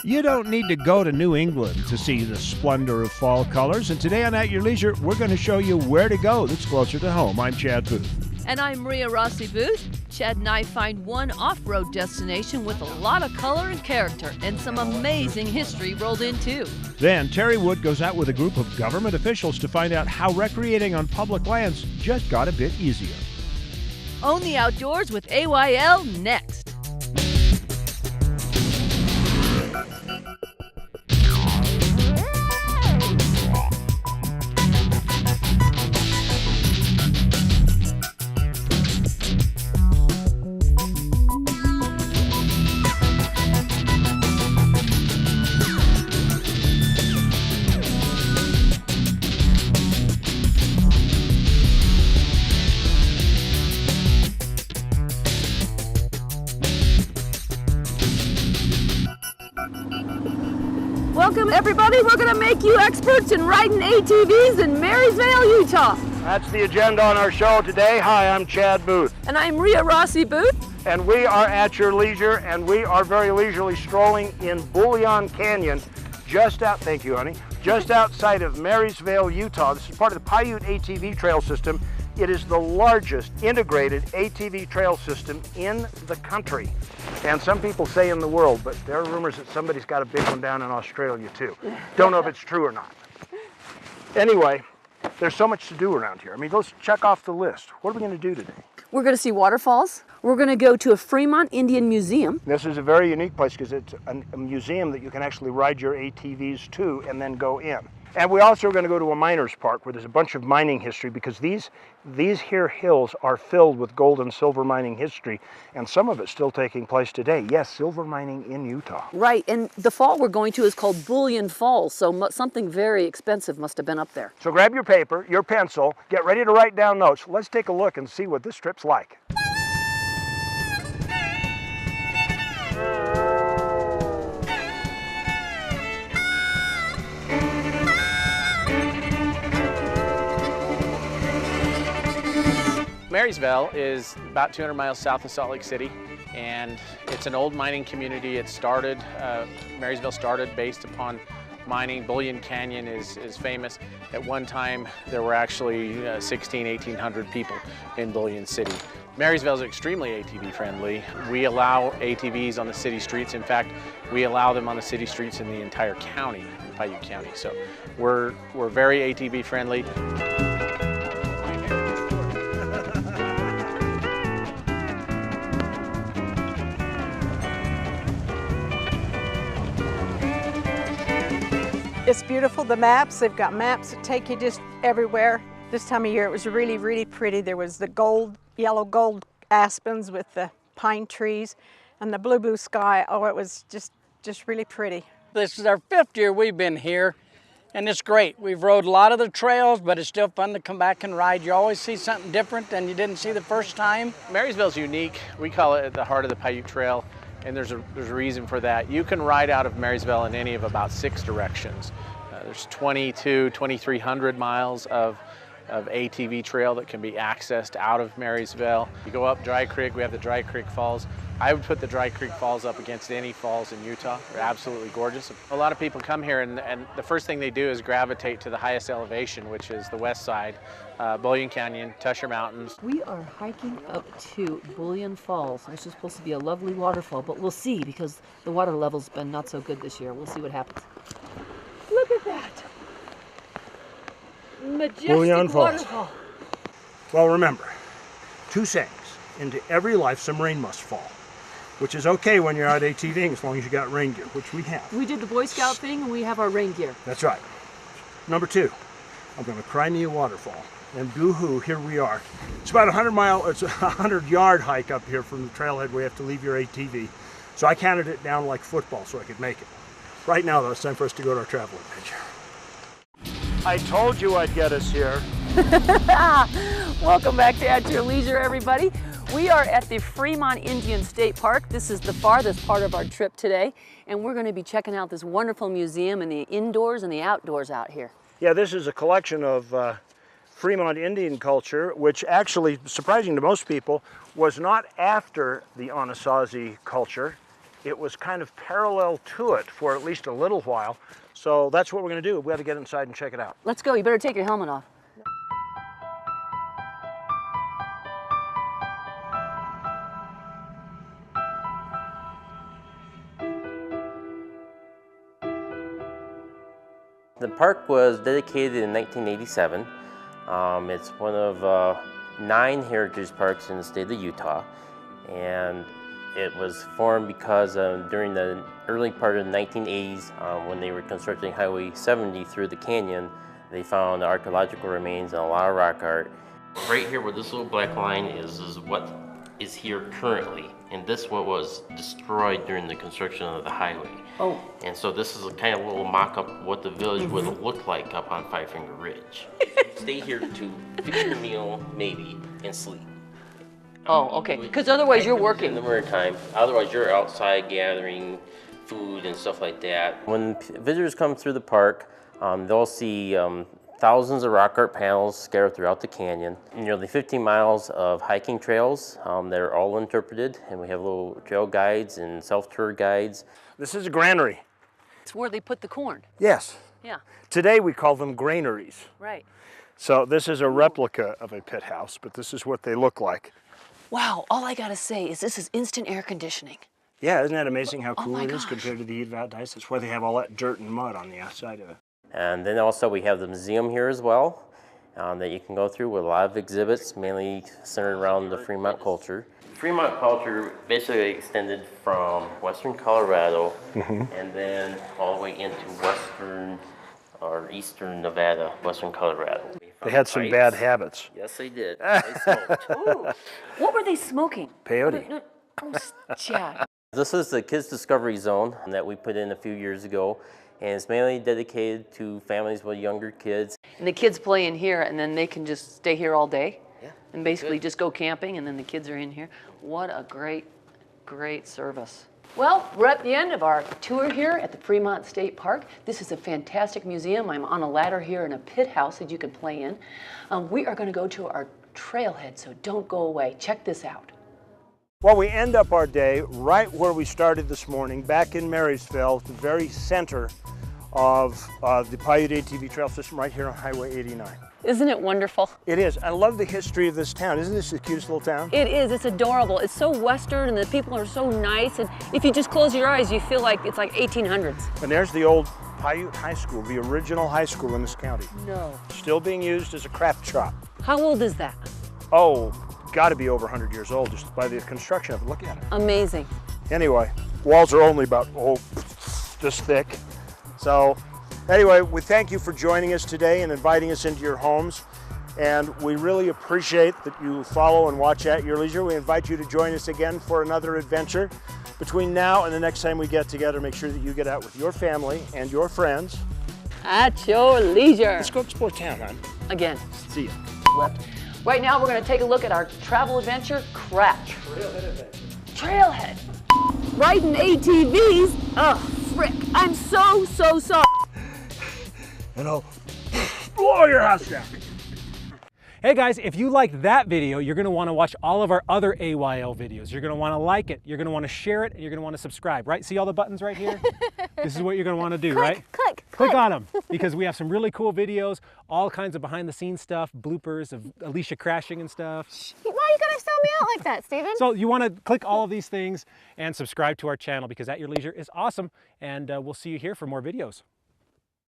You don't need to go to New England to see the splendor of fall colors, and today on At Your Leisure, we're going to show you where to go that's closer to home. I'm Chad Booth. And I'm Maria Rossi Booth. Chad and I find one off-road destination with a lot of color and character, and some amazing history rolled in too. Then Terry Wood goes out with a group of government officials to find out how recreating on public lands just got a bit easier. Own the outdoors with AYL next. Welcome everybody, we're going to make you experts in riding ATVs in Marysvale, Utah. That's the agenda on our show today. Hi, I'm Chad Booth. And I'm Maria Rossi Booth. And we are at your leisure, and we are very leisurely strolling in Bullion Canyon, thank you honey, just outside of Marysvale, Utah. This is part of the Paiute ATV Trail system. It is the largest integrated ATV trail system in the country. And some people say in the world, but there are rumors that somebody's got a big one down in Australia too. Don't know if it's true or not. Anyway, there's so much to do around here. I mean, let's check off the list. What are we going to do today? We're going to see waterfalls. We're going to go to a Fremont Indian Museum. This is a very unique place because it's a museum that you can actually ride your ATVs to and then go in. And we also are going to go to a miner's park where there's a bunch of mining history, because these here hills are filled with gold and silver mining history, and some of it's still taking place today. Yes, silver mining in Utah. Right, and the fall we're going to is called Bullion Falls, so something very expensive must have been up there. So grab your paper, your pencil, get ready to write down notes. Let's take a look and see what this trip's like. Marysvale is about 200 miles south of Salt Lake City, and it's an old mining community. It started, Marysvale started based upon mining. Bullion Canyon is famous. At one time, there were actually 1,800 people in Bullion City. Marysvale is extremely ATV friendly. We allow ATVs on the city streets. In fact, we allow them on the city streets in the entire county, Paiute County. So we're very ATV friendly. It's beautiful, the maps. They've got maps that take you just everywhere. This time of year it was really, really pretty. There was the yellow gold aspens with the pine trees and the blue sky. Oh, it was just really pretty. This is our 5th year we've been here, and it's great. We've rode a lot of the trails, but it's still fun to come back and ride. You always see something different than you didn't see the first time. Marysvale's unique. We call it the heart of the Paiute Trail. And there's a reason for that. You can ride out of Marysvale in any of about 6 directions. There's 2,300 miles of ATV trail that can be accessed out of Marysvale. You go up Dry Creek, we have the Dry Creek Falls. I would put the Dry Creek Falls up against any falls in Utah. They're absolutely gorgeous. A lot of people come here and the first thing they do is gravitate to the highest elevation, which is the west side, Bullion Canyon, Tusher Mountains. We are hiking up to Bullion Falls. It's just supposed to be a lovely waterfall, but we'll see because the water level's been not so good this year. We'll see what happens. Look at that! Majestic Bullion Falls. waterfall. Well, remember, 2 sayings. Into every life some rain must fall, which is okay when you're out ATVing as long as you got rain gear, which we have. We did the Boy Scout thing and we have our rain gear. That's right. Number 2, I'm going to cry me a waterfall. And boo-hoo, here we are. It's about it's a 100-yard hike up here from the trailhead where you have to leave your ATV. So I counted it down like football so I could make it. Right now, though, it's time for us to go to our travel adventure. I told you I'd get us here. Welcome back to At Your Leisure, everybody. We are at the Fremont Indian State Park. This is the farthest part of our trip today, and we're going to be checking out this wonderful museum and the indoors and the outdoors out here. Yeah, this is a collection of Fremont Indian culture, which actually, surprising to most people, was not after the Anasazi culture. it was kind of parallel to it for at least a little while. So that's what we're going to do. We got to get inside and check it out. Let's go. You better take your helmet off. The park was dedicated in 1987. It's one of 9 heritage parks in the state of Utah, and it was formed because during the early part of the 1980s, when they were constructing Highway 70 through the canyon, they found archaeological remains and a lot of rock art. Right here where this little black line is what is here currently, and this what was destroyed during the construction of the highway. Oh. And so this is a kind of little mock-up of what the village would look like up on Five Finger Ridge. Stay here to fix your meal, maybe, and sleep. Oh, okay. Because otherwise you're working. In the winter time. Otherwise you're outside gathering food and stuff like that. When visitors come through the park, they'll see thousands of rock art panels scattered throughout the canyon. Nearly 15 miles of hiking trails that are all interpreted, and we have little trail guides and self-tour guides. This is a granary. It's where they put the corn. Yes. Yeah. Today we call them granaries. Right. So this is a replica of a pit house, but this is what they look like. Wow, all I gotta say is this is instant air conditioning. Yeah, isn't that amazing how Oh cool my it is gosh. compared to the heat of outdoors? That's why they have all that dirt and mud on the outside of it. And then also we have the museum here as well that you can go through with a lot of exhibits, mainly centered around the Fremont culture. Fremont culture basically extended from western Colorado and then all the way into western or eastern Nevada, western Colorado. They had some bad habits. Yes, they did. They smoked. Ooh. What were they smoking? Peyote. Oh, Chad. This is the Kids Discovery Zone that we put in a few years ago, and it's mainly dedicated to families with younger kids. And the kids play in here, and then they can just stay here all day? Yeah. And basically just go camping, and then the kids are in here. What a great, great service. Well, we're at the end of our tour here at the Fremont State Park. This is a fantastic museum. I'm on a ladder here in a pit house that you can play in. We are going to go to our trailhead, so don't go away. Check this out. Well, we end up our day right where we started this morning, back in Marysvale, the very center of the Paiute ATV trail system right here on Highway 89. Isn't it wonderful? It is. I love the history of this town. Isn't this the cutest little town? It is. It's adorable. It's so western, and the people are so nice. And if you just close your eyes, you feel like it's like 1800s. And there's the old Paiute High School, the original high school in this county. No. Still being used as a craft shop. How old is that? Oh, got to be over 100 years old just by the construction of it. Look at it. Amazing. Anyway, walls are only about, this thick. So anyway, we thank you for joining us today and inviting us into your homes. And we really appreciate that you follow and watch at your leisure. We invite you to join us again for another adventure. Between now and the next time we get together, make sure that you get out with your family and your friends. At your leisure. Let's go explore town, hon. Again. See ya. Left. Right now, we're going to take a look at our travel adventure, Crash. Trailhead. Riding ATVs? Oh, frick. I'm so sorry. And I'll blow your house down. Hey guys, if you liked that video, you're going to want to watch all of our other AYL videos. You're going to want to like it, you're going to want to share it, and you're going to want to subscribe, right? See all the buttons right here? This is what you're going to want to do, right? Click on them, because we have some really cool videos, all kinds of behind the scenes stuff, bloopers of Alicia crashing and stuff. Why are you going to sell me out like that, Steven? So you want to click all of these things and subscribe to our channel, because At Your Leisure is awesome, and we'll see you here for more videos.